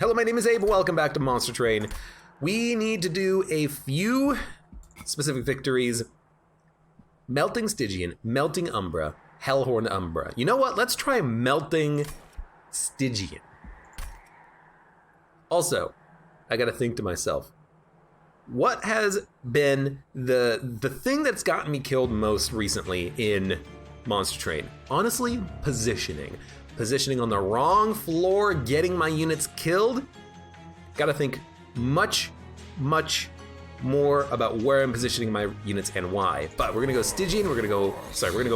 Hello, my name is Abe. Welcome back to Monster Train. We need to do a few specific victories. Melting Stygian, Melting Umbra, Hellhorn Umbra. You know what? Let's try Melting Stygian. Also, I gotta think to myself, what has been the thing that's gotten me killed most recently in Monster Train? Honestly, positioning. Positioning on the wrong floor, getting my units killed. Gotta think much more about where I'm positioning my units and why. But we're gonna go Stygian, we're gonna go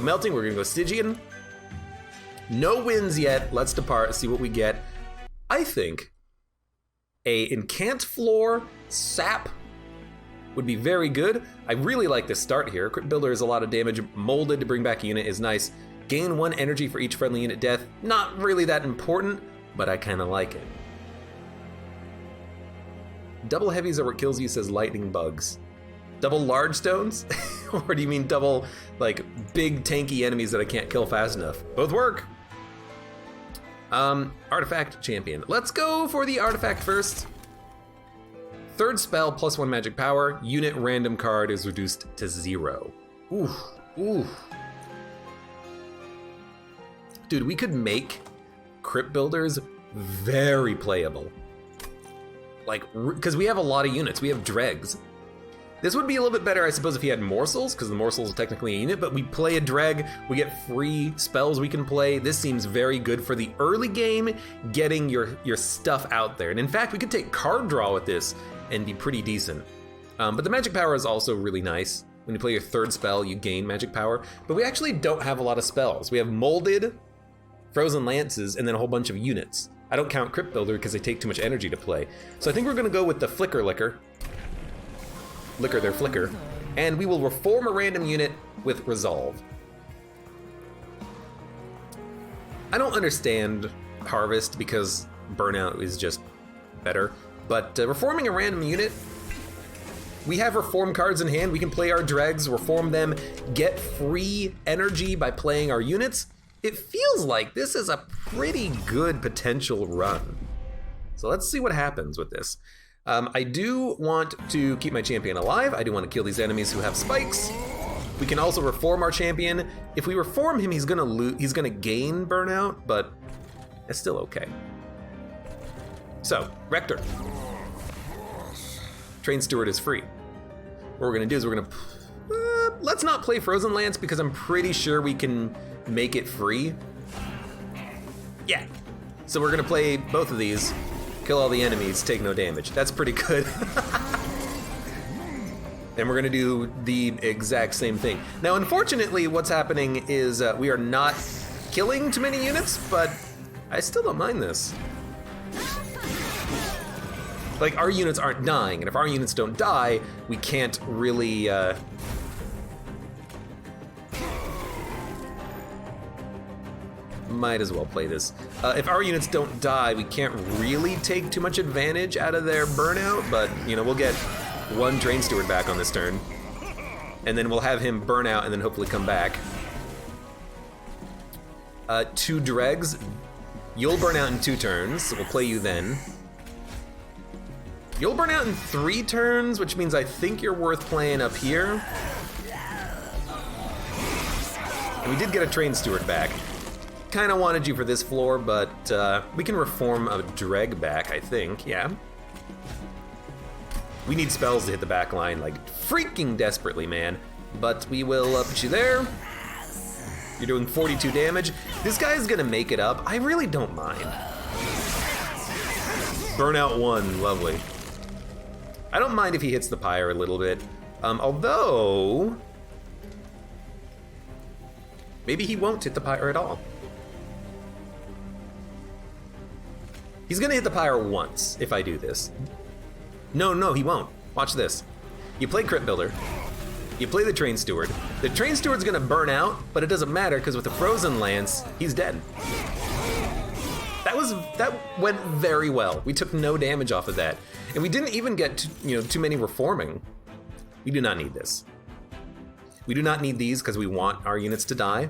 Melting, we're gonna go Stygian. No wins yet, let's depart, see what we get. I think a Incant Floor Sap would be very good. I really like this start here. Crit Builder is a lot of damage. Molded to bring back a unit is nice. Gain 1 energy for each friendly unit death. Not really that important, but I kind of like it. Double heavies are what kills you, says Lightning Bugs. Double large stones? Or do you mean double, like, big tanky enemies that I can't kill fast enough? Both work. Artifact Champion. Let's go for the artifact first. Third spell, +1 magic power. Unit random card is reduced to 0. Ooh. Dude, we could make Crypt Builders very playable. Like, because we have a lot of units. We have dregs. This would be a little bit better, I suppose, if he had morsels, because the morsels are technically a unit, but we play a dreg, we get free spells we can play. This seems very good for the early game, getting your stuff out there. And in fact, we could take card draw with this and be pretty decent. But the magic power is also really nice. When you play your third spell, you gain magic power. But we actually don't have a lot of spells. We have Molded, Frozen Lances, and then a whole bunch of units. I don't count Crypt Builder because they take too much energy to play. So I think we're gonna go with the Flicker Licker. Licker their Flicker. And we will reform a random unit with Resolve. I don't understand Harvest because Burnout is just better. But reforming a random unit, we have reform cards in hand. We can play our dregs, reform them, get free energy by playing our units. It feels like this is a pretty good potential run. So let's see what happens with this. I do want to keep my champion alive. I do want to kill these enemies who have spikes. We can also reform our champion. If we reform him, he's gonna gain burnout, but it's still okay. So, Rector. Train Steward is free. What we're gonna do is we're gonna, let's not play Frozen Lance because I'm pretty sure we can make it free. Yeah. So we're gonna play both of these, kill all the enemies, take no damage. That's pretty good. And we're gonna do the exact same thing. Now, unfortunately, what's happening is we are not killing too many units, but I still don't mind this. Like, our units aren't dying, and if our units don't die, we can't really, might as well play this. If our units don't die, we can't really take too much advantage out of their burnout, but, you know, we'll get 1 Train Steward back on this turn. And then we'll have him burn out and then hopefully come back. 2 dregs. You'll burn out in 2 turns, so we'll play you then. You'll burn out in 3 turns, which means I think you're worth playing up here. And we did get a Train Steward back. Kind of wanted you for this floor, but we can reform a dreg back, I think, yeah. We need spells to hit the back line, like, freaking desperately, man. But we will put you there. You're doing 42 damage. This guy's gonna make it up. I really don't mind. Burnout 1, lovely. I don't mind if he hits the pyre a little bit. Although, maybe he won't hit the pyre at all. He's gonna hit the pyre once if I do this. No, he won't. Watch this. You play Crypt Builder. You play the Train Steward. The Train Steward's gonna burn out, but it doesn't matter because with the Frozen Lance, he's dead. That went very well. We took no damage off of that. And we didn't even get too many reforming. We do not need this. We do not need these because we want our units to die.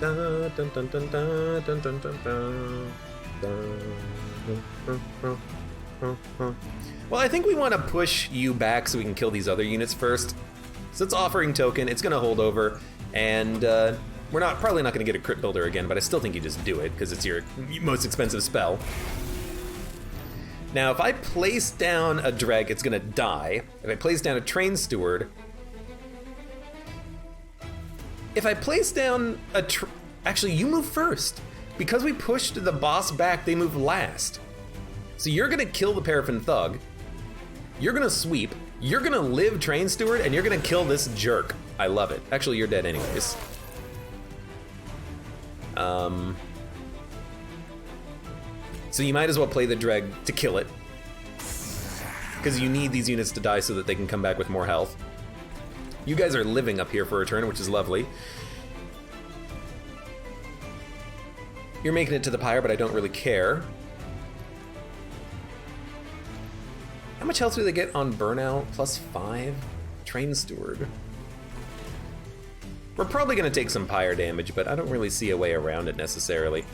Dun, dun, dun, dun, dun, dun, dun, dun, dun. Well, I think we want to push you back so we can kill these other units first. So it's offering token, it's gonna hold over, and we're probably not gonna get a crit builder again, but I still think you just do it, because it's your most expensive spell. Now, if I place down a Dreg, it's gonna die. If I place down a Train Steward, if I place down a actually, you move first. Because we pushed the boss back, they move last. So you're gonna kill the Paraffin Thug, you're gonna sweep, you're gonna live Train Steward, and you're gonna kill this jerk. I love it. Actually, you're dead anyways. So you might as well play the Dreg to kill it, because you need these units to die so that they can come back with more health. You guys are living up here for a turn, which is lovely. You're making it to the pyre, but I don't really care. How much health do they get on burnout? +5? Train Steward. We're probably gonna take some pyre damage, but I don't really see a way around it necessarily.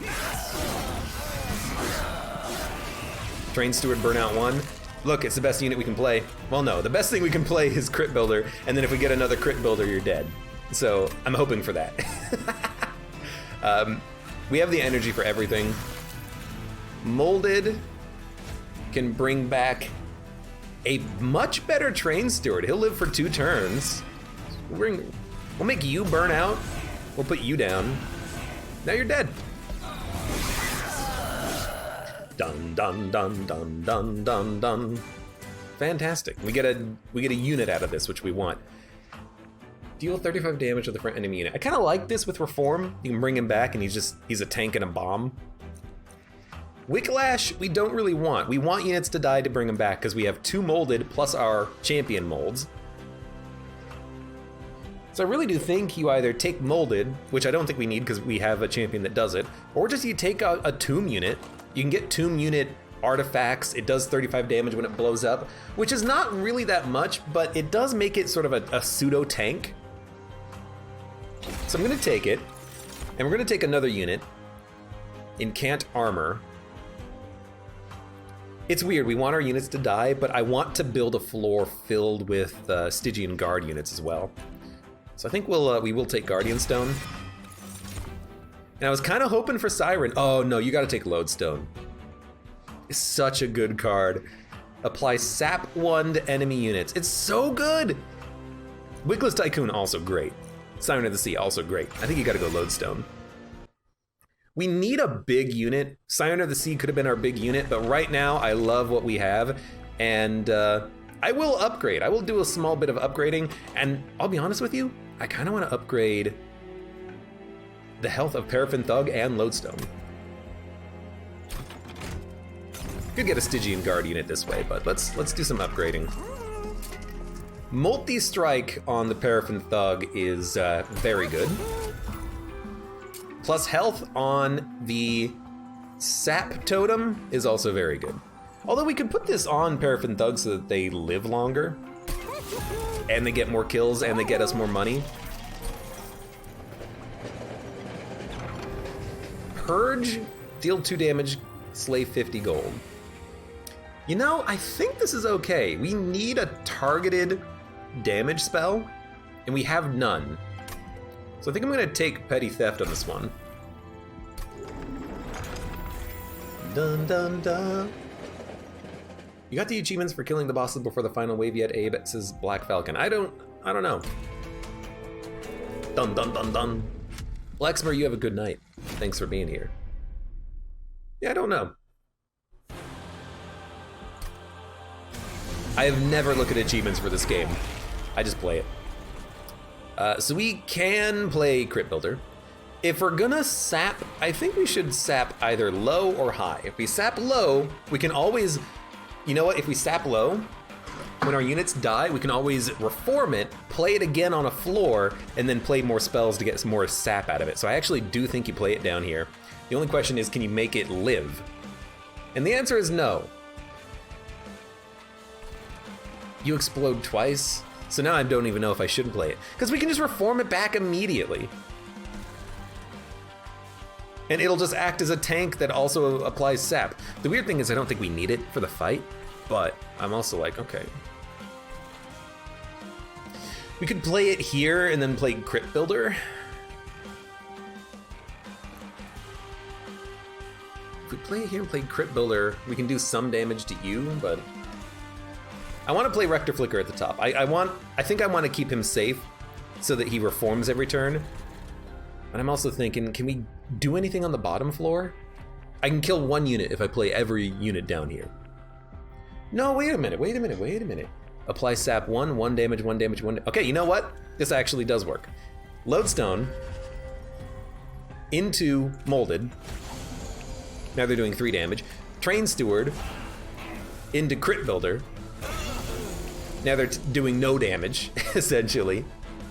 Train Steward burnout 1. Look, it's the best unit we can play. Well, no, the best thing we can play is Crit Builder, and then if we get another Crit Builder, you're dead. So I'm hoping for that. We have the energy for everything. Molded can bring back a much better Train Steward. He'll live for 2 turns. We'll make you burn out. We'll put you down. Now you're dead. Dun dun dun dun dun dun dun. Fantastic. We get a unit out of this, which we want. Deal 35 damage to the front enemy unit. I kind of like this with Reform. You can bring him back and he's a tank and a bomb. Wicklash, we don't really want. We want units to die to bring them back because we have 2 molded plus our champion molds. So I really do think you either take molded, which I don't think we need because we have a champion that does it, or just you take a tomb unit. You can get tomb unit artifacts. It does 35 damage when it blows up, which is not really that much, but it does make it sort of a pseudo tank. So I'm gonna take it, and we're gonna take another unit, Incant Armor. It's weird, we want our units to die, but I want to build a floor filled with Stygian Guard units as well. So I think we will take Guardian Stone. And I was kind of hoping for Siren. Oh no, you gotta take Lodestone. It's such a good card. Apply Sap 1 to enemy units. It's so good! Wickless Tycoon, also great. Siren of the Sea, also great. I think you gotta go Lodestone. We need a big unit. Siren of the Sea could have been our big unit, but right now I love what we have, and I will upgrade. I will do a small bit of upgrading, and I'll be honest with you, I kind of want to upgrade the health of Paraffin Thug and Lodestone. Could get a Stygian Guard unit this way, but let's do some upgrading. Multi-strike on the Paraffin Thug is very good. Plus health on the Sap Totem is also very good. Although we could put this on Paraffin Thug so that they live longer, and they get more kills, and they get us more money. Purge, deal 2 damage, slay 50 gold. You know, I think this is okay. We need a targeted damage spell, and we have none. So I think I'm gonna take Petty Theft on this one. Dun dun dun. You got the achievements for killing the bosses before the final wave yet, Abe? It says Black Falcon. I don't know. Dun dun dun dun. Blacksmur, you have a good night. Thanks for being here. Yeah, I don't know. I have never looked at achievements for this game. I just play it. So we can play Crit Builder. If we're gonna sap, I think we should sap either low or high. If we sap low, we can always, you know what, if we sap low, when our units die, we can always reform it, play it again on a floor, and then play more spells to get some more sap out of it. So I actually do think you play it down here. The only question is, can you make it live? And the answer is no. You explode twice? So now I don't even know if I should play it, because we can just reform it back immediately. And it'll just act as a tank that also applies sap. The weird thing is I don't think we need it for the fight, but I'm also like, okay. We could play it here and then play Crypt Builder. If we play it here and play Crypt Builder, we can do some damage to you, but I want to play Rector Flicker at the top. I think I want to keep him safe so that he reforms every turn. But I'm also thinking, can we do anything on the bottom floor? I can kill one unit if I play every unit down here. No, wait a minute. Apply sap 1 damage, 1 damage, 1. Okay, you know what? This actually does work. Lodestone into Molded. Now they're doing 3 damage. Train Steward into Crypt Builder. Now they're doing no damage, essentially.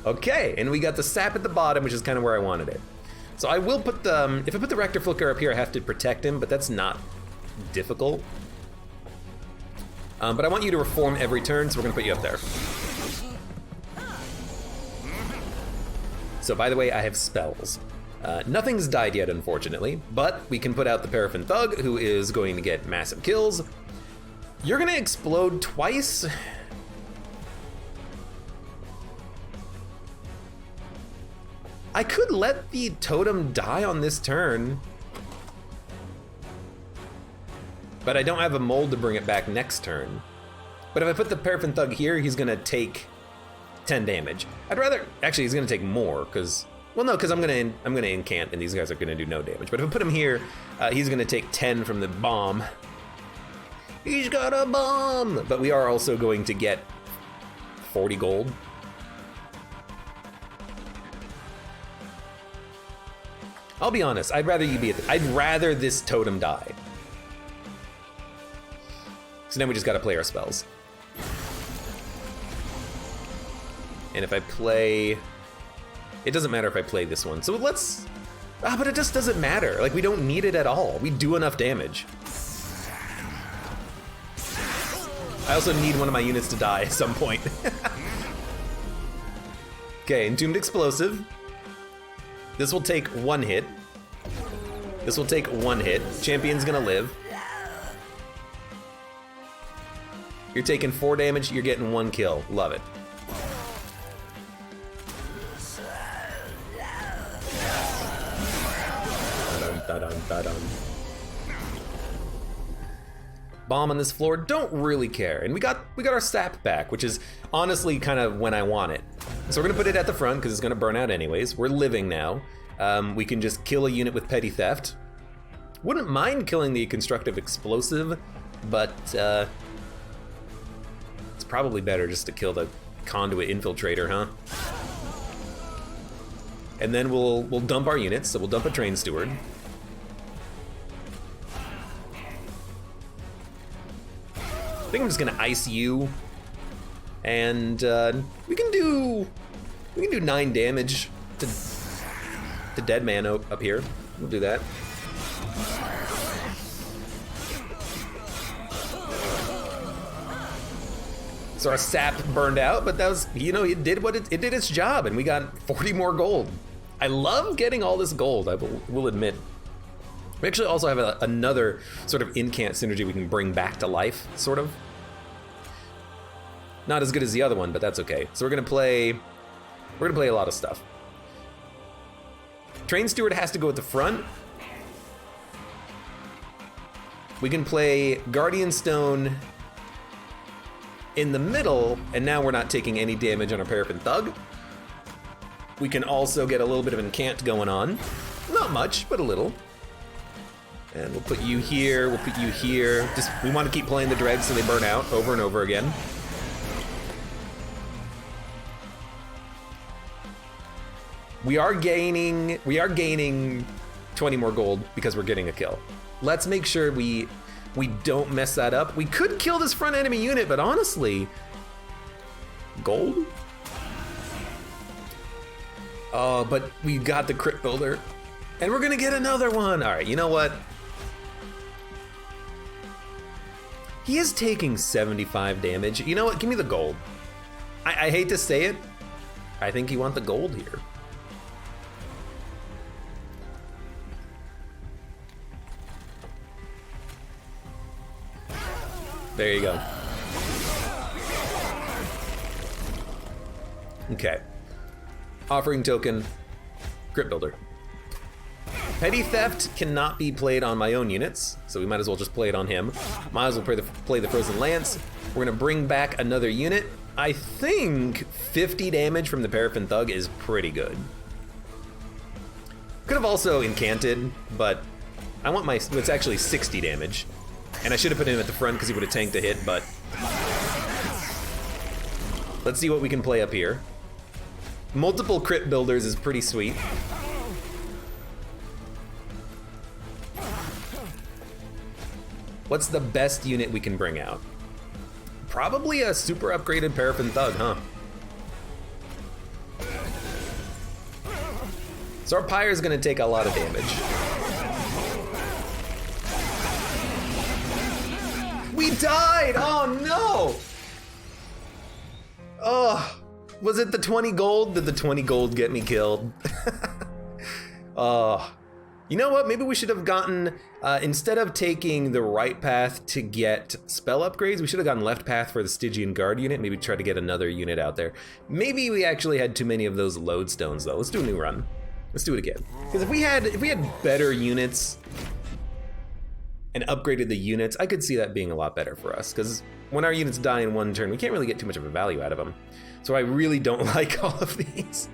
Okay, and we got the sap at the bottom, which is kind of where I wanted it. So I will put the, if I put the Rector Flicker up here, I have to protect him, but that's not difficult. But I want you to reform every turn, so we're gonna put you up there. So by the way, I have spells. Nothing's died yet, unfortunately, but we can put out the Paraffin Thug, who is going to get massive kills. You're gonna explode twice. I could let the totem die on this turn, but I don't have a mold to bring it back next turn. But if I put the Paraffin Thug here, he's gonna take 10 damage. I'd rather, actually he's gonna take more, because, well no, because I'm gonna incant and these guys are gonna do no damage. But if I put him here, he's gonna take 10 from the bomb. He's got a bomb! But we are also going to get 40 gold. I'll be honest, I'd rather you be I'd rather this totem die. So now we just gotta play our spells. And if I play, it doesn't matter if I play this one. So let's, but it just doesn't matter. Like, we don't need it at all. We do enough damage. I also need one of my units to die at some point. Okay, Entombed Explosive. This will take 1 hit. This will take 1 hit. Champion's gonna live. You're taking 4 damage, you're getting 1 kill. Love it. Bomb on this floor, don't really care. And we got our sap back, which is honestly kind of when I want it. So we're gonna put it at the front because it's gonna burn out anyways. We're living now. We can just kill a unit with Petty Theft. Wouldn't mind killing the Constructive Explosive, but it's probably better just to kill the Conduit Infiltrator, huh? And then we'll dump our units, so we'll dump a Train Steward. I think I'm just gonna ice you, and we can do 9 damage to Dead Man up here. We'll do that. So our sap burned out, but that was, you know, it did its job, and we got 40 more gold. I love getting all this gold, I will admit. We actually also have another sort of incant synergy we can bring back to life, sort of. Not as good as the other one, but that's okay. So we're gonna play a lot of stuff. Train Steward has to go at the front. We can play Guardian Stone in the middle, and now we're not taking any damage on our Paraffin Thug. We can also get a little bit of incant going on. Not much, but a little. And we'll put you here, we'll put you here. Just, we want to keep playing the dregs so they burn out over and over again. We are gaining 20 more gold because we're getting a kill. Let's make sure we don't mess that up. We could kill this front enemy unit, but honestly, gold? Oh, but we got the Crypt Builder, and we're gonna get another one. All right, you know what? He is taking 75 damage. You know what? Give me the gold. I hate to say it. I think you want the gold here. There you go. Okay. Offering token, Crypt Builder. Petty Theft cannot be played on my own units, so we might as well just play it on him. Might as well play the Frozen Lance. We're gonna bring back another unit. I think 50 damage from the Paraffin Thug is pretty good. Could have also incanted, but I want it's actually 60 damage. And I should have put him at the front because he would have tanked a hit, but let's see what we can play up here. Multiple Crypt Builders is pretty sweet. What's the best unit we can bring out? Probably a super upgraded Paraffin Thug, huh? So our Pyre is gonna take a lot of damage. We died! Oh no! Oh, was it the 20 gold? Did the 20 gold get me killed? Oh. You know what, maybe we should have gotten, instead of taking the right path to get spell upgrades, we should have gone left path for the Stygian Guard unit, maybe try to get another unit out there. Maybe we actually had too many of those lodestones though. Let's do a new run. Let's do it again. Because if we had better units and upgraded the units, I could see that being a lot better for us. Because when our units die in one turn, we can't really get too much of a value out of them. So I really don't like all of these.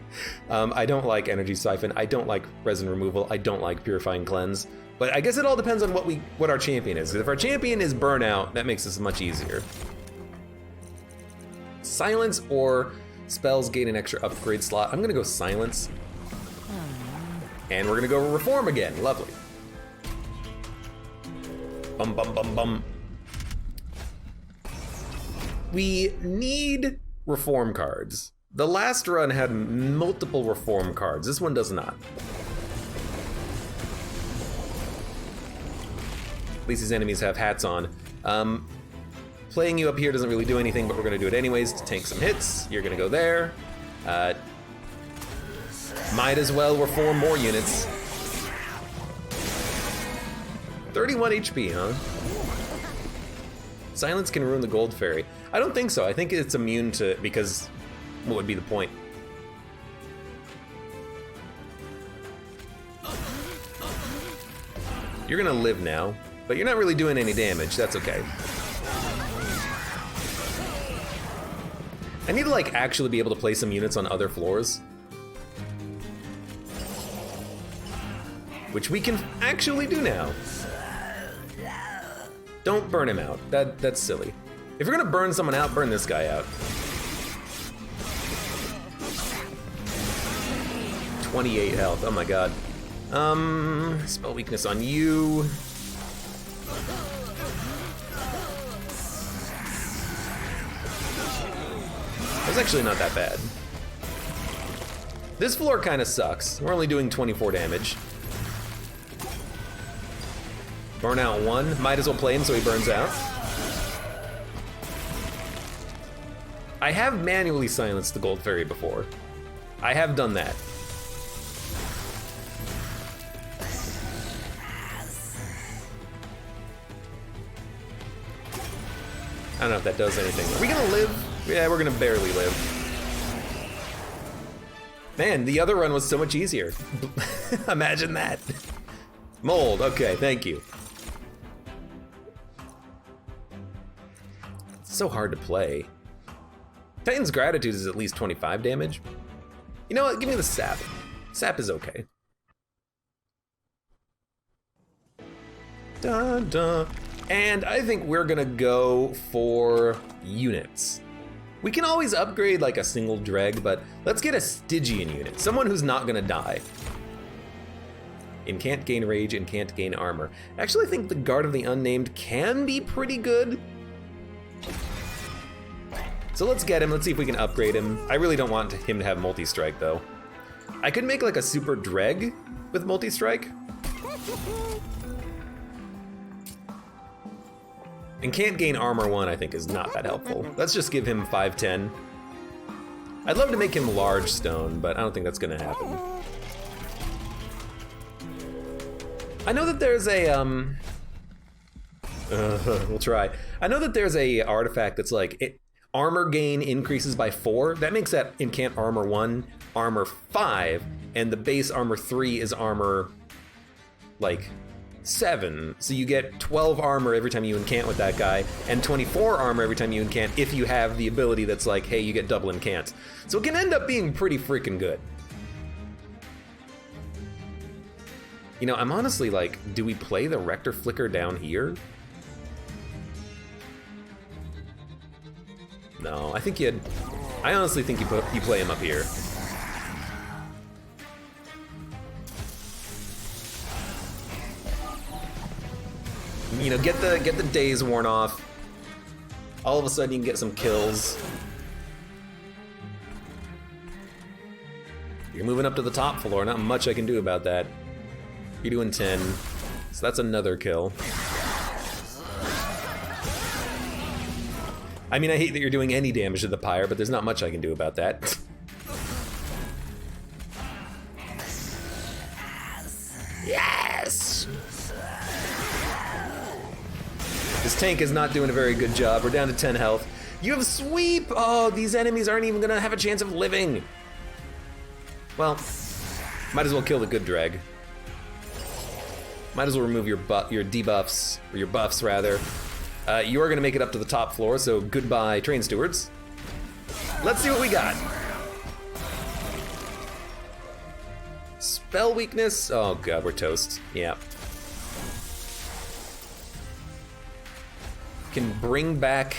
I don't like Energy Siphon. I don't like Resin Removal. I don't like Purifying Cleanse. But I guess it all depends on what our champion is. If our champion is Burnout, that makes this much easier. Silence or spells gain an extra upgrade slot. I'm gonna go Silence. And we're gonna go Reform again. Lovely. Bum bum bum bum. We need Reform cards. The last run had multiple Reform cards. This one does not. At least these enemies have hats on. Playing you up here doesn't really do anything, but we're gonna do it anyways to tank some hits. You're gonna go there. Might as well Reform more units. 31 HP, huh? Silence can ruin the Gold Fairy. I don't think so. I think it's immune to, because what would be the point? You're gonna live now, but you're not really doing any damage. That's okay. I need to like actually be able to play some units on other floors. Which we can actually do now. Don't burn him out. That's silly. If you're gonna burn someone out, burn this guy out. 28 health, oh my god. Spell weakness on you. That's actually not that bad. This floor kind of sucks. We're only doing 24 damage. Burn out one. Might as well play him so he burns out. I have manually silenced the Gold Fairy before. I have done that. I don't know if that does anything. Are we gonna live? Yeah, we're gonna barely live. Man, the other run was so much easier. Imagine that. Mold, okay, thank you. It's so hard to play. Titan's Gratitude is at least 25 damage. You know what, give me the Sap. Sap is okay. Dun, dun. And I think we're gonna go for units. We can always upgrade like a single Dreg, but let's get a Stygian unit. Someone who's not gonna die. And can't gain rage and can't gain armor. Actually, I think the Guard of the Unnamed can be pretty good. So let's get him, let's see if we can upgrade him. I really don't want him to have multi-strike though. I could make like a super Dreg with multi-strike. And can't gain armor 1 I think is not that helpful. Let's just give him 510. I'd love to make him large stone, but I don't think that's gonna happen. I know that there's a We'll try. I know that there's a artifact that's like, armor gain increases by 4. That makes that incant armor 1, armor 5, and the base armor 3 is armor, like, 7. So you get 12 armor every time you incant with that guy, and 24 armor every time you incant if you have the ability that's like, hey, you get double incant. So it can end up being pretty freaking good. You know, I'm honestly like, do we play the Rector Flicker down here? No, I think I honestly think you play him up here. You know, get the days worn off. All of a sudden you can get some kills. You're moving up to the top floor, not much I can do about that. You're doing 10, so that's another kill. I mean, I hate that you're doing any damage to the pyre, but there's not much I can do about that. Yes! This tank is not doing a very good job. We're down to 10 health. You have sweep! Oh, these enemies aren't even gonna have a chance of living. Well, might as well kill the good drag. Might as well remove your debuffs, or your buffs rather. You are gonna make it up to the top floor, so goodbye, train stewards. Let's see what we got. Spell weakness. Oh god, we're toast. Yeah. Can bring back.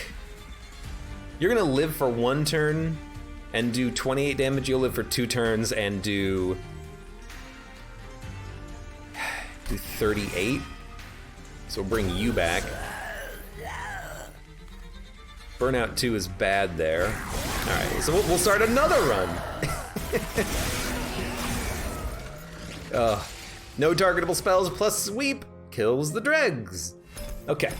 You're gonna live for 1 turn and do 28 damage. You'll live for 2 turns and do 38. So we'll bring you back. Burnout 2 is bad there. All right, so we'll start another run. No targetable spells plus sweep kills the dregs. Okay,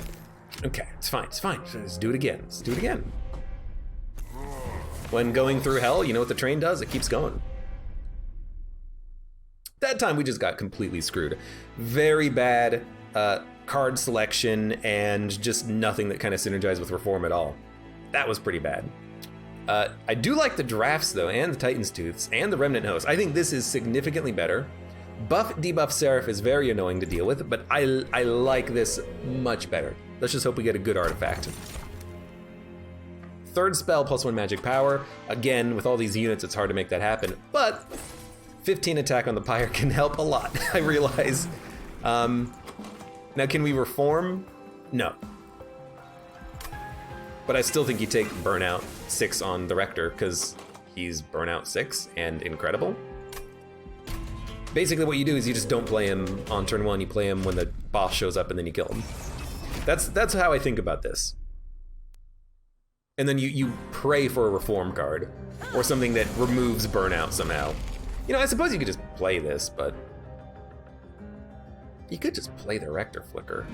it's fine. Let's do it again. When going through hell, you know what the train does? It keeps going. That time we just got completely screwed. Very bad card selection and just nothing that kind of synergized with Reform at all. That was pretty bad. I do like the drafts though, and the Titan's Tooths, and the Remnant Host. I think this is significantly better. Buff debuff Seraph is very annoying to deal with, but I like this much better. Let's just hope we get a good artifact. 3rd spell plus 1 magic power. Again, with all these units, it's hard to make that happen, but 15 attack on the pyre can help a lot, I realize. Now, can we reform? No. But I still think you take Burnout 6 on the Rector, because he's Burnout 6 and incredible. Basically what you do is you just don't play him on turn 1, you play him when the boss shows up and then you kill him. That's how I think about this. And then you pray for a Reform card, or something that removes Burnout somehow. You know, I suppose you could just play this, but you could just play the Rector Flicker.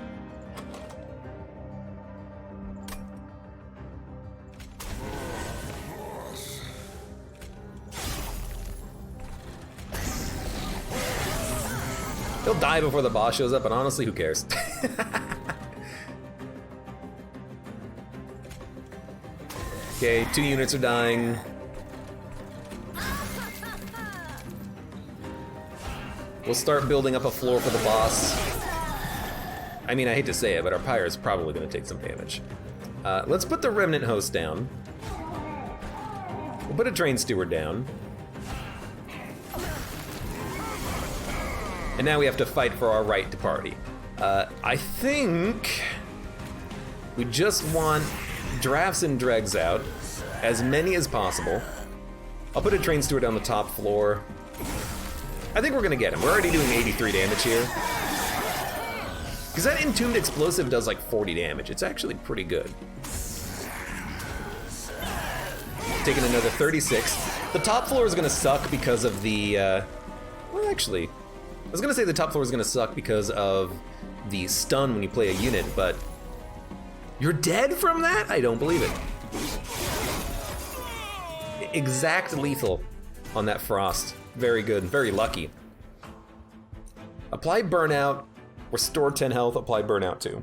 He'll die before the boss shows up, but honestly, who cares? Okay, 2 units are dying. We'll start building up a floor for the boss. I mean, I hate to say it, but our pyre is probably going to take some damage. Let's put the Remnant Host down. We'll put a Train Steward down. And now we have to fight for our right to party. I think we just want drafts and dregs out, as many as possible. I'll put a Train Steward on the top floor. I think we're gonna get him. We're already doing 83 damage here. Because that Entombed Explosive does like 40 damage. It's actually pretty good. Taking another 36. The top floor is gonna suck because of the, well actually, I was gonna say the top floor is gonna suck because of the stun when you play a unit, but you're dead from that? I don't believe it. Exact lethal on that Frost. Very good, very lucky. Apply Burnout, restore 10 health, apply Burnout 2.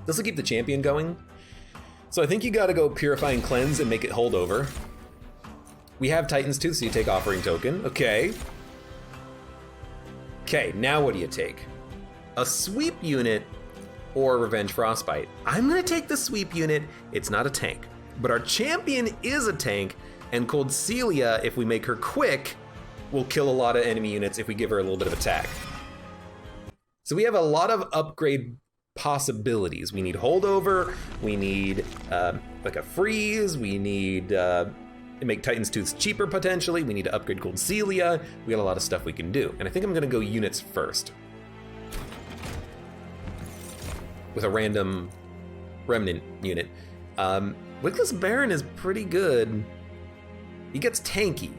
This will keep the champion going. So I think you gotta go Purifying Cleanse and make it hold over. We have Titan's Tooth, so you take Offering Token. Okay. Okay, now what do you take? A sweep unit or Revenge Frostbite? I'm gonna take the sweep unit. It's not a tank, but our champion is a tank, and Cold Celia, if we make her quick, will kill a lot of enemy units if we give her a little bit of attack. So we have a lot of upgrade possibilities. We need holdover, we need like a freeze, we need to make Titan's Tooths cheaper potentially, we need to upgrade Cold Celia, we got a lot of stuff we can do. And I think I'm gonna go units first. With a random remnant unit. Wickless Baron is pretty good. He gets tanky.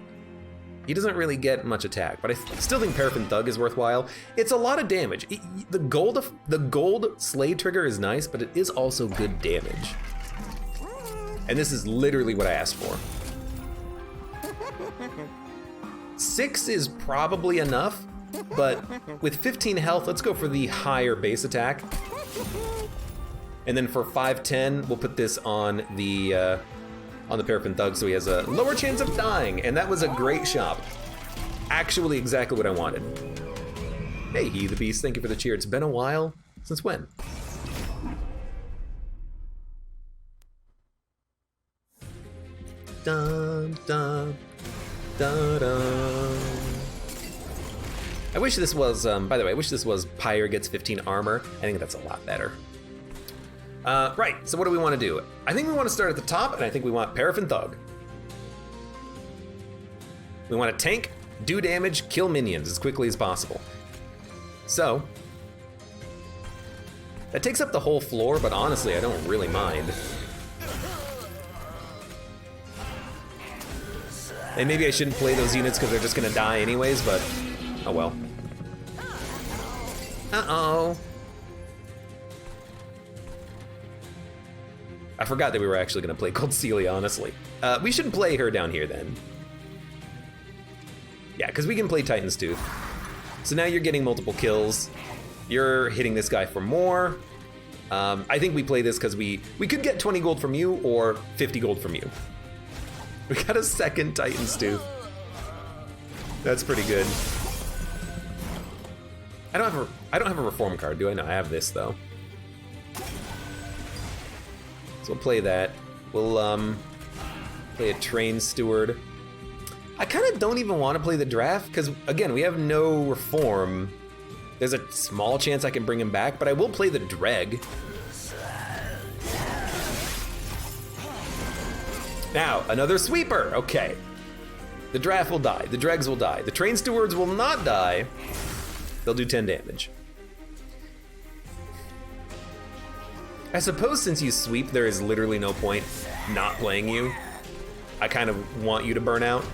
He doesn't really get much attack, but I still think Paraffin Thug is worthwhile. It's a lot of damage. The gold Slay trigger is nice, but it is also good damage. And this is literally what I asked for. 6 is probably enough, but with 15 health, let's go for the higher base attack. And then for 510, we'll put this on the Paraffin Thug, so he has a lower chance of dying, and that was a great shop. Actually exactly what I wanted. Hey, He the Beast, thank you for the cheer. It's been a while. Since when? Dun, dun, dun, dun. I wish this was, by the way, I wish this was Pyre gets 15 armor. I think that's a lot better. Right, so what do we want to do? I think we want to start at the top, and I think we want Paraffin Thug. We want to tank, do damage, kill minions as quickly as possible. So, that takes up the whole floor, but honestly, I don't really mind. And maybe I shouldn't play those units because they're just gonna die anyways, but oh well. Uh-oh. I forgot that we were actually gonna play Cold Celia, honestly. We should play her down here then. Yeah, because we can play Titan's Tooth. So now you're getting multiple kills. You're hitting this guy for more. I think we play this because we could get 20 gold from you or 50 gold from you. We got a second Titan's Tooth. That's pretty good. I don't have a reform card, do I? No, I have this though. So we'll play that. We'll play a Train Steward. I kind of don't even want to play the draft because again, we have no reform. There's a small chance I can bring him back, but I will play the Dreg. Now, another sweeper, okay. The draft will die, the dregs will die. The Train Stewards will not die. They'll do 10 damage. I suppose since you sweep, there is literally no point not playing you. I kind of want you to burn out.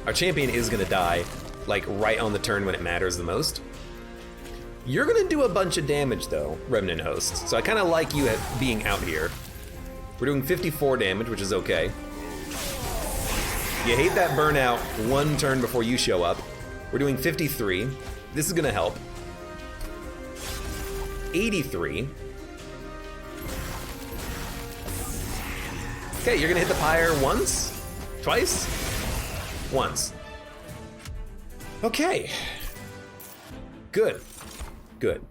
Our champion is gonna die, like right on the turn when it matters the most. You're gonna do a bunch of damage though, Remnant Host. So I kind of like you at being out here. We're doing 54 damage, which is okay. You hate that burnout one turn before you show up. We're doing 53. This is gonna help. 83. Okay, you're gonna hit the pyre once? Twice? Once. Okay. Good. Good.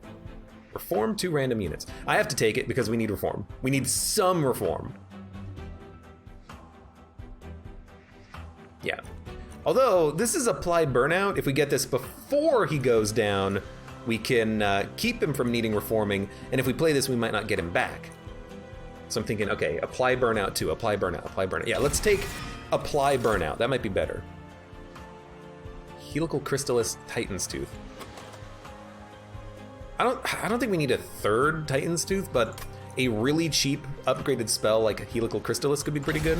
Reform 2 random units. I have to take it because we need reform. We need some reform. Yeah. Although, this is applied burnout. If we get this before he goes down, we can keep him from needing reforming, and if we play this, we might not get him back. So I'm thinking, okay, apply burnout 2, apply burnout, apply burnout. Yeah, let's take apply burnout. That might be better. Helical Crystallis Titan's Tooth. I don't think we need a third Titan's Tooth, but a really cheap upgraded spell like a Helical Crystallis could be pretty good.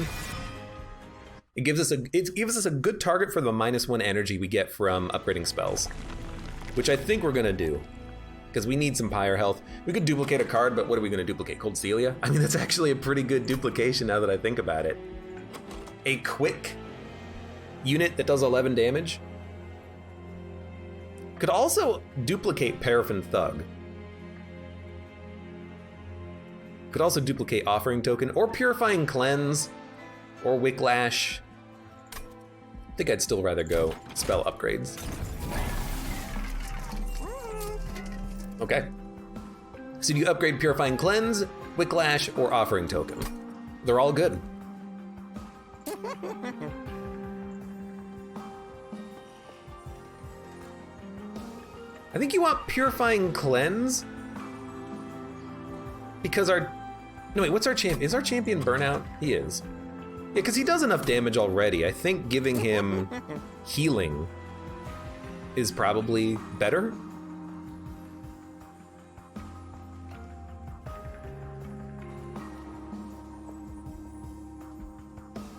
It gives us a good target for the -1 energy we get from upgrading spells, which I think we're gonna do, because we need some pyre health. We could duplicate a card, but what are we gonna duplicate? Cold Celia? I mean, that's actually a pretty good duplication now that I think about it. A quick unit that does 11 damage. Could also duplicate Paraffin Thug. Could also duplicate Offering Token, or Purifying Cleanse, or Whiplash. I think I'd still rather go spell upgrades. Okay. So do you upgrade Purifying Cleanse, Whiplash, or Offering Token? They're all good. I think you want Purifying Cleanse because our... No, wait, what's our champion? Is our champion Burnout? He is. Yeah, because he does enough damage already. I think giving him healing is probably better.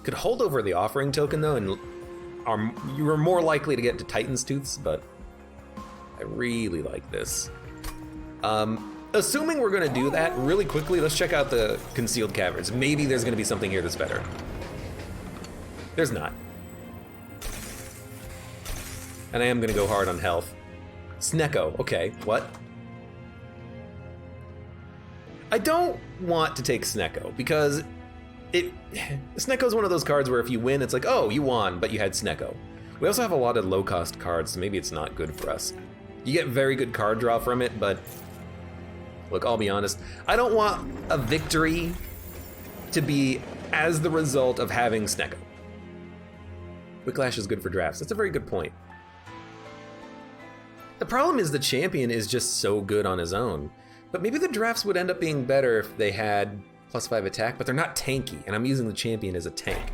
Could hold over the Offering Token, though, and you are more likely to get to Titan's Tooths, but I really like this. Assuming we're gonna do that, really quickly, let's check out the Concealed Caverns. Maybe there's gonna be something here that's better. There's not. And I am gonna go hard on health. Snecko, okay, what? I don't want to take Snecko, because Snecko's one of those cards where if you win, it's like, oh, you won, but you had Snecko. We also have a lot of low-cost cards, so maybe it's not good for us. You get very good card draw from it, but look, I'll be honest, I don't want a victory to be as the result of having Snecko. Whiplash is good for drafts. That's a very good point. The problem is the champion is just so good on his own, but maybe the drafts would end up being better if they had +5 attack, but they're not tanky, and I'm using the champion as a tank.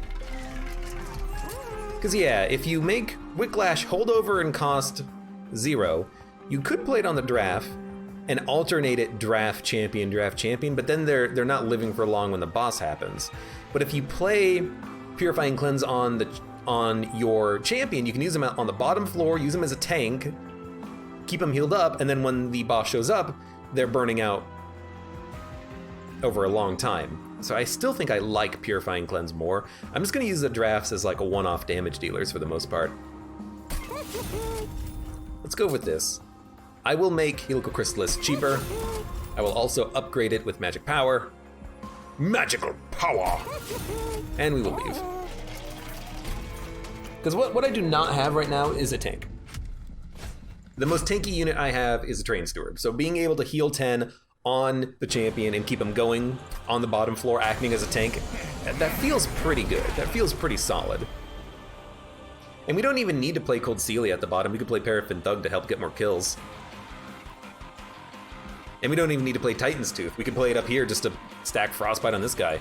Because yeah, if you make Whiplash holdover and cost 0, you could play it on the draft and alternate it draft champion, but then they're not living for long when the boss happens. But if you play Purifying Cleanse on your champion, you can use them on the bottom floor, use them as a tank, keep them healed up, and then when the boss shows up, they're burning out over a long time. So I still think I like Purifying Cleanse more. I'm just gonna use the drafts as like a one-off damage dealers for the most part. Let's go with this. I will make Helical Chrysalis cheaper. I will also upgrade it with Magic Power. Magical Power! And we will leave. Because what I do not have right now is a tank. The most tanky unit I have is a Train Steward. So being able to heal 10 on the champion and keep him going on the bottom floor, acting as a tank, that feels pretty good. That feels pretty solid. And we don't even need to play Cold Celia at the bottom. We could play Paraffin Thug to help get more kills. And we don't even need to play Titan's Tooth. We could play it up here just to stack Frostbite on this guy.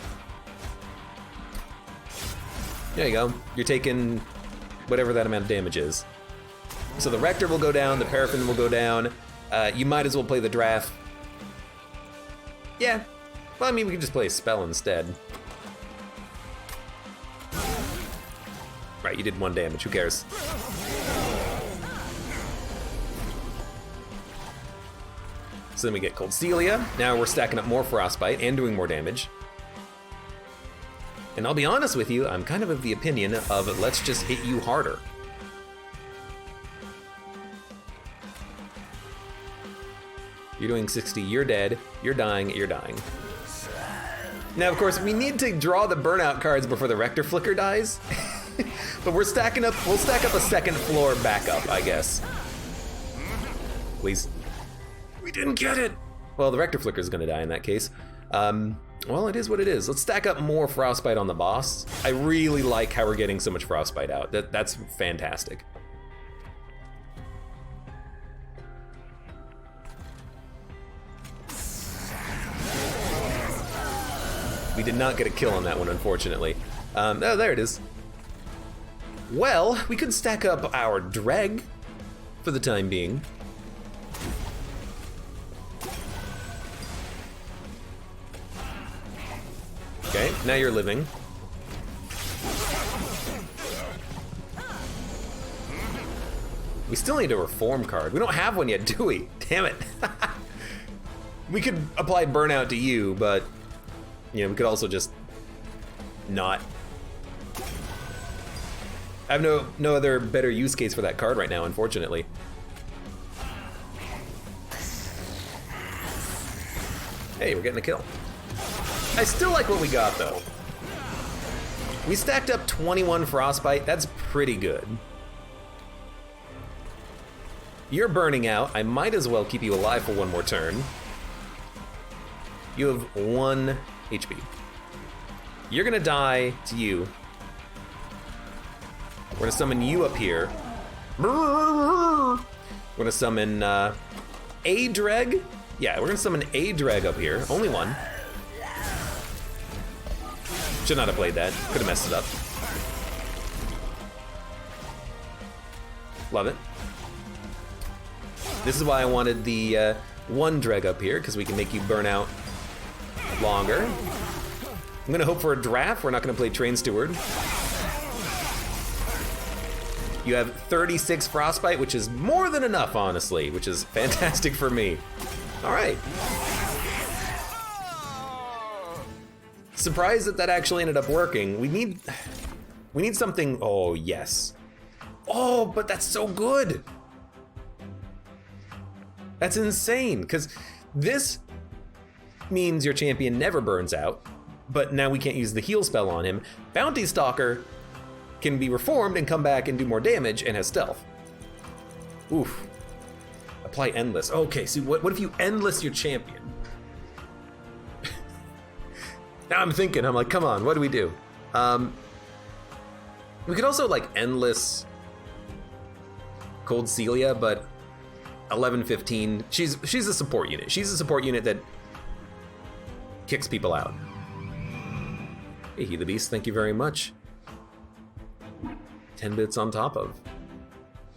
There you go. You're taking whatever that amount of damage is. So the Rector will go down, the Paraffin will go down. You might as well play the draft. Yeah, well, I mean, we could just play a spell instead. Right, you did 1 damage, who cares? So then we get Cold Celia. Now we're stacking up more Frostbite and doing more damage. And I'll be honest with you, I'm kind of the opinion of let's just hit you harder. You're doing 60, you're dead, you're dying, you're dying. Now, of course, we need to draw the burnout cards before the Rector Flicker dies. But we'll stack up a second floor backup, I guess. Please. We didn't get it! Well, the Rector Flicker is gonna die in that case. Well, it is what it is. Let's stack up more Frostbite on the boss. I really like how we're getting so much Frostbite out. That's fantastic. We did not get a kill on that one, unfortunately. Oh, there it is. Well, we could stack up our Dreg for the time being. Okay, now you're living. We still need a Reform card. We don't have one yet, do we? Damn it. We could apply Burnout to you, but you know, we could also just not. I have no other better use case for that card right now, unfortunately. Hey, we're getting a kill. I still like what we got, though. We stacked up 21 Frostbite. That's pretty good. You're burning out. I might as well keep you alive for one more turn. You have 1 HP. You're gonna die to you. We're gonna summon you up here. We're gonna summon a Dreg. Yeah, we're gonna summon a Dreg up here. Only one. Should not have played that. Could have messed it up. Love it. This is why I wanted the one Dreg up here, because we can make you burn out longer. I'm gonna hope for a draft. We're not gonna play Train Steward. You have 36 Frostbite, which is more than enough, honestly, which is fantastic for me. All right. Surprised that that actually ended up working. We need something. Oh, yes. Oh, but that's so good. That's insane, because this means your champion never burns out, but now we can't use the heal spell on him. Bounty Stalker can be reformed and come back and do more damage and has stealth. Oof. Apply Endless. Okay, so what if you Endless your champion? Now I'm thinking, I'm like, come on, what do we do? We could also like Endless Cold Celia, but 11-15, she's a support unit. She's a support unit that kicks people out. Hey, He the Beast, thank you very much. 10 bits on top of.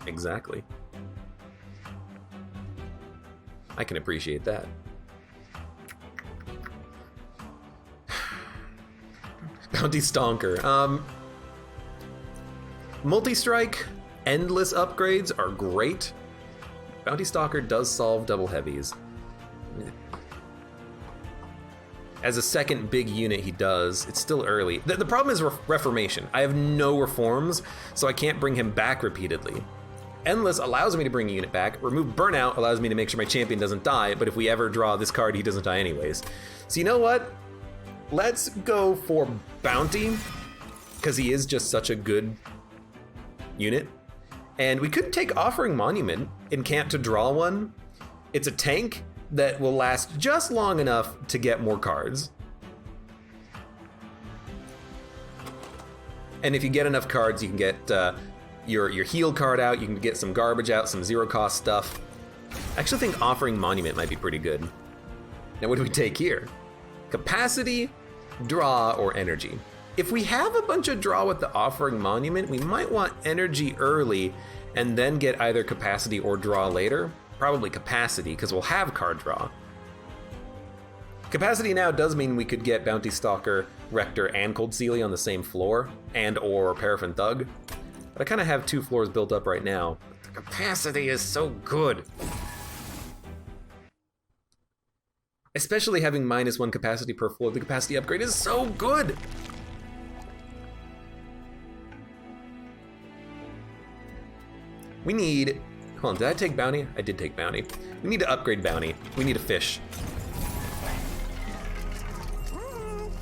Exactly. I can appreciate that. Bounty Stonker. Multi-strike, endless upgrades are great. Bounty Stalker does solve double heavies. As a second big unit, he does. It's still early. The problem is Reformation. I have no reforms, so I can't bring him back repeatedly. Endless allows me to bring a unit back. Remove Burnout allows me to make sure my champion doesn't die, but if we ever draw this card, he doesn't die anyways. So you know what? Let's go for Bounty, because he is just such a good unit. And we could take Offering Monument in camp to draw one. It's a tank that will last just long enough to get more cards. And if you get enough cards, you can get your heal card out, you can get some garbage out, some zero cost stuff. I actually think Offering Monument might be pretty good. Now what do we take here? Capacity, draw, or energy. If we have a bunch of draw with the Offering Monument, we might want energy early and then get either capacity or draw later. Probably capacity, because we'll have card draw. Capacity now does mean we could get Bounty Stalker, Rector, and Cold Celia on the same floor, and or Paraffin Thug. But I kind of have 2 floors built up right now. The capacity is so good. Especially having -1 capacity per floor, the capacity upgrade is so good! We need, hold on, did I take Bounty? I did take Bounty. We need to upgrade Bounty. We need a fish.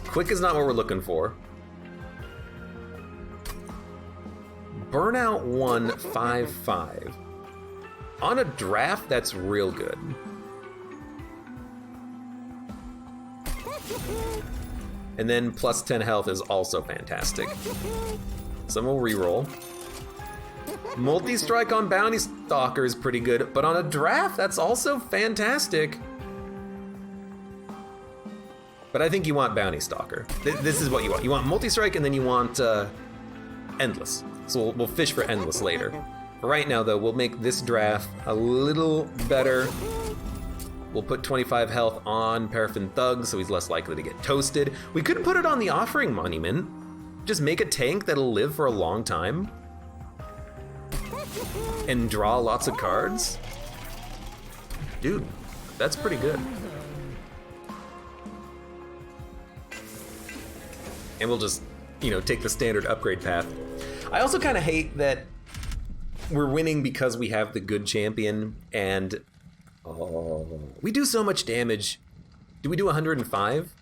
Quick is not what we're looking for. Burnout 1, 5/5. On a draft, that's real good. And then plus 10 health is also fantastic. Some will reroll. Multi-strike on Bounty Stalker is pretty good, but on a draft, that's also fantastic. But I think you want Bounty Stalker. This is what you want. You want multi-strike, and then you want Endless. So we'll fish for Endless later. For right now, though, we'll make this draft a little better. We'll put 25 health on Paraffin Thug, so he's less likely to get toasted. We could put it on the Offering Monument. Just make a tank that'll live for a long time. And draw lots of cards. Dude, that's pretty good. And we'll just, take the standard upgrade path. I also kind of hate that we're winning because we have the good champion, and we do so much damage. Do we do 105?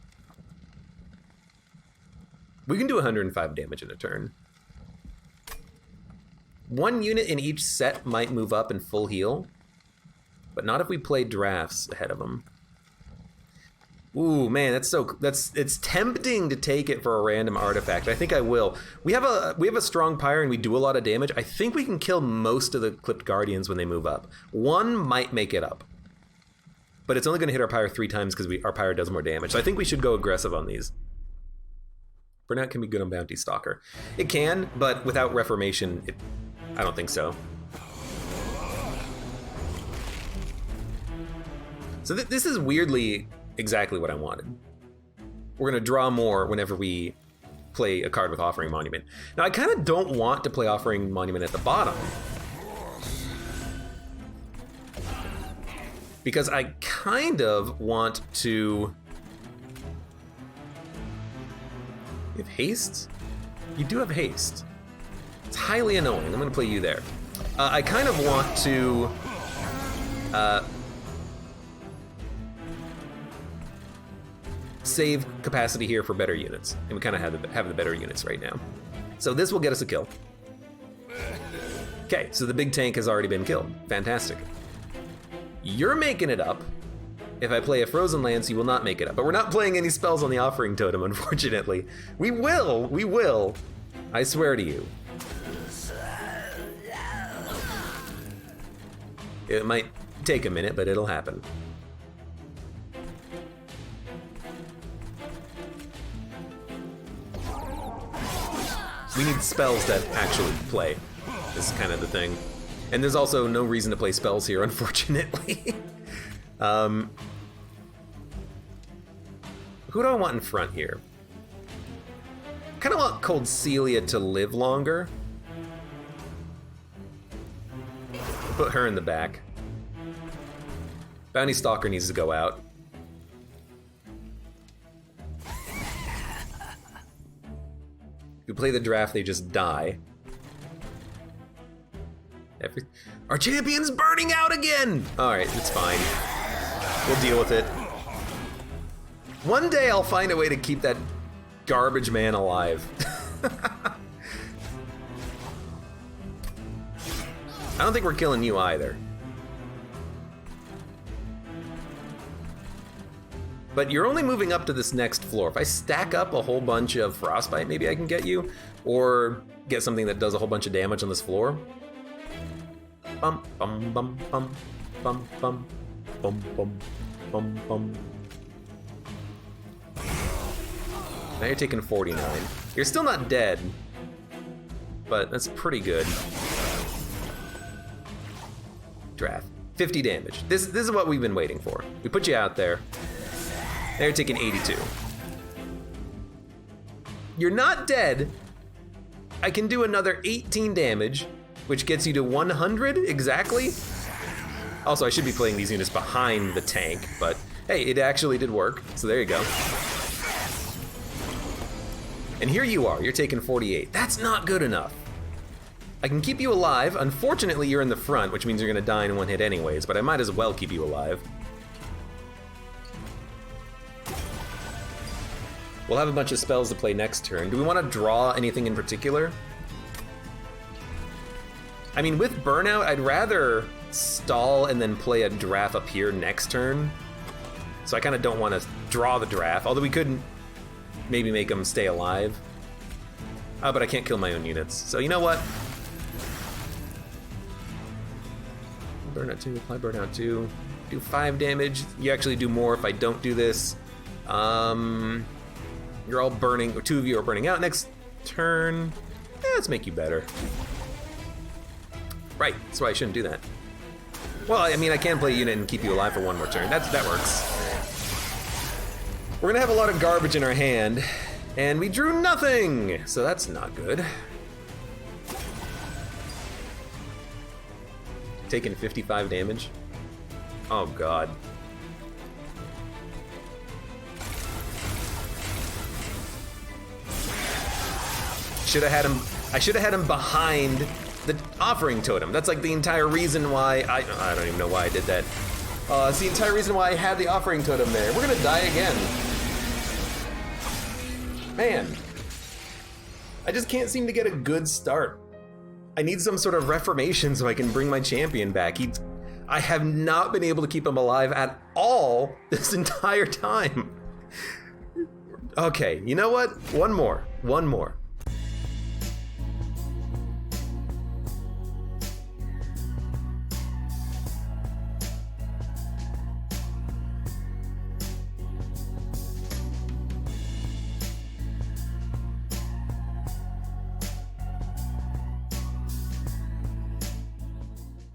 We can do 105 damage in a turn. 1 unit in each set might move up and full heal, but not if we play drafts ahead of them. Ooh, man, it's tempting to take it for a random artifact. I think I will. We have a strong pyre and we do a lot of damage. I think we can kill most of the clipped guardians when they move up. 1 might make it up, but it's only going to hit our pyre 3 times because our pyre does more damage. So I think we should go aggressive on these. Burnout can be good on Bounty Stalker. It can, but without Reformation, I don't think so. So this is weirdly exactly what I wanted. We're going to draw more whenever we play a card with Offering Monument. Now, I kind of don't want to play Offering Monument at the bottom, because I kind of want to... You have haste? You do have haste. It's highly annoying. I'm going to play you there. I kind of want to... save capacity here for better units, and we kind of have the better units right now. So this will get us a kill. Okay, so the big tank has already been killed. Fantastic. You're making it up. If I play a Frozen Lance, you will not make it up. But we're not playing any spells on the Offering Totem, unfortunately. We will. I swear to you. It might take a minute, but it'll happen. We need spells that actually play. This is kind of the thing. And there's also no reason to play spells here, unfortunately. Who do I want in front here? I kind of want Cold Celia to live longer. Put her in the back. Bounty Stalker needs to go out. If you play the draft, they just die. Our champion's burning out again! Alright, it's fine. We'll deal with it. One day I'll find a way to keep that garbage man alive. I don't think we're killing you either. But you're only moving up to this next floor. If I stack up a whole bunch of Frostbite, maybe I can get you. Or get something that does a whole bunch of damage on this floor. Bum, bum, bum, bum, bum, bum, bum, bum, bum, bum. Now you're taking 49. You're still not dead, but that's pretty good. Draft. 50 damage. This is what we've been waiting for. We put you out there. Now you're taking 82. You're not dead. I can do another 18 damage, which gets you to 100 exactly. Also, I should be playing these units behind the tank, but hey, it actually did work, so there you go. And here you are, you're taking 48. That's not good enough. I can keep you alive. Unfortunately, you're in the front, which means you're gonna die in one hit anyways, but I might as well keep you alive. We'll have a bunch of spells to play next turn. Do we want to draw anything in particular? I mean, with Burnout, I'd rather stall and then play a draft up here next turn. So I kind of don't want to draw the draft, although we could maybe make them stay alive. But I can't kill my own units. So you know what? Burnout 2, apply Burnout 2. Do 5 damage. You actually do more if I don't do this. You're all burning, or 2 of you are burning out next turn. Let's make you better. Right, that's why I shouldn't do that. Well, I mean, I can play a unit and keep you alive for 1 more turn. That works. We're gonna have a lot of garbage in our hand, and we drew nothing, so that's not good. Taking 55 damage. Oh God. I should have had him behind the Offering Totem. That's like the entire reason why I don't even know why I did that. It's the entire reason why I had the Offering Totem there. We're gonna die again. Man. I just can't seem to get a good start. I need some sort of reformation so I can bring my champion back. I have not been able to keep him alive at all this entire time. Okay, you know what? One more.